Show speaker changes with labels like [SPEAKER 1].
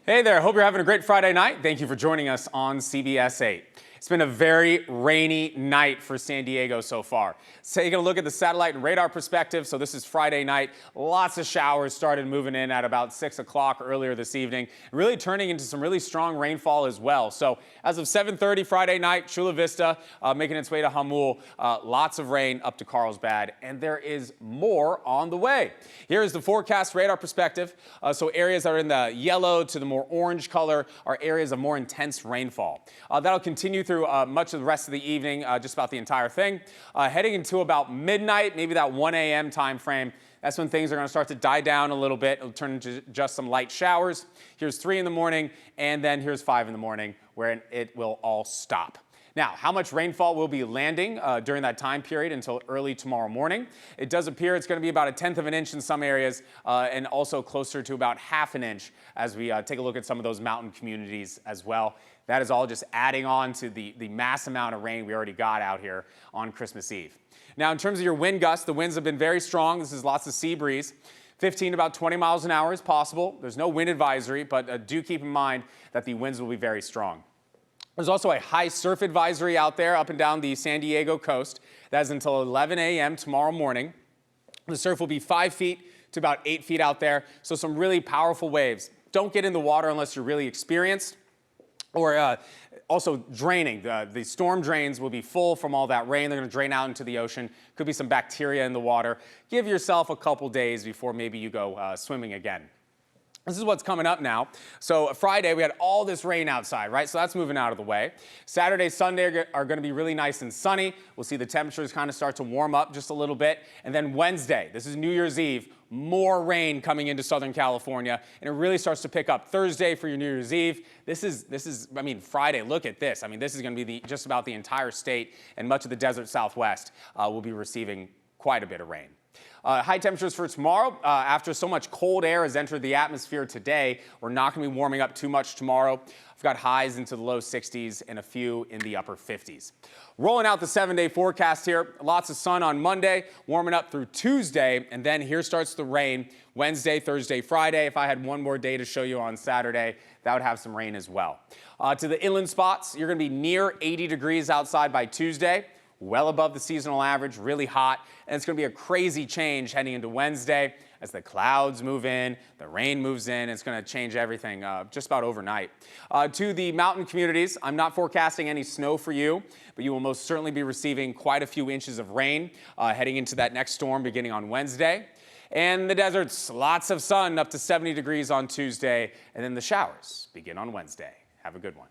[SPEAKER 1] Hey there, hope you're having a great Friday night. Thank you for joining us on CBS 8. It's been a very rainy night for San Diego so far. Taking a look at the satellite and radar perspective, so this is Friday night. Lots of showers started moving in at about 6 o'clock earlier this evening, really turning into some really strong rainfall as well. So as of 7:30 Friday night, Chula Vista making its way to Jamul, lots of rain up to Carlsbad, and there is more on the way. Here is the forecast radar perspective. So areas that are in the yellow to the more orange color are areas of more intense rainfall. That'll continue through much of the rest of the evening, just about the entire thing. Heading into about midnight, maybe that 1 a.m. time frame, that's when things are going to start to die down a little bit. It'll turn into just some light showers. Here's 3 in the morning, and then here's 5 in the morning, where it will all stop. Now, how much rainfall will be landing during that time period until early tomorrow morning? It does appear it's going to be about 1/10 of an inch in some areas and also closer to about 1/2 an inch as we take a look at some of those mountain communities as well. That is all just adding on to the mass amount of rain we already got out here on Christmas Eve. Now, in terms of your wind gusts, the winds have been very strong. This is lots of sea breeze. 15 to about 20 miles an hour is possible. There's no wind advisory, but do keep in mind that the winds will be very strong. There's also a high surf advisory out there up and down the San Diego coast. That is until 11 a.m. tomorrow morning. The surf will be 5 feet to about 8 feet out there, so some really powerful waves. Don't get in the water unless you're really experienced. Or also draining. The storm drains will be full from all that rain. They're going to drain out into the ocean. Could be some bacteria in the water. Give yourself a couple days before maybe you go swimming again. This is what's coming up now. So Friday, we had all this rain outside, right? So that's moving out of the way. Saturday, Sunday are going to be really nice and sunny. We'll see the temperatures kind of start to warm up just a little bit. And then Wednesday, this is New Year's Eve, more rain coming into Southern California. And it really starts to pick up Thursday for your New Year's Eve. This is, I mean, Friday, look at this. I mean, this is going to be just about the entire state, and much of the desert Southwest will be receiving quite a bit of rain. High temperatures for tomorrow. After so much cold air has entered the atmosphere today, we're not going to be warming up too much tomorrow. We've got highs into the low 60s and a few in the upper 50s. Rolling out the 7-day forecast here. Lots of sun on Monday, warming up through Tuesday, and then here starts the rain Wednesday, Thursday, Friday. If I had one more day to show you on Saturday, that would have some rain as well. To the inland spots, you're going to be near 80 degrees outside by Tuesday. Well above the seasonal average, really hot, and it's going to be a crazy change heading into Wednesday as the clouds move in, the rain moves in. It's going to change everything just about overnight. To the mountain communities, I'm not forecasting any snow for you, but you will most certainly be receiving quite a few inches of rain heading into that next storm beginning on Wednesday. And the deserts, lots of sun up to 70 degrees on Tuesday, and then the showers begin on Wednesday. Have a good one.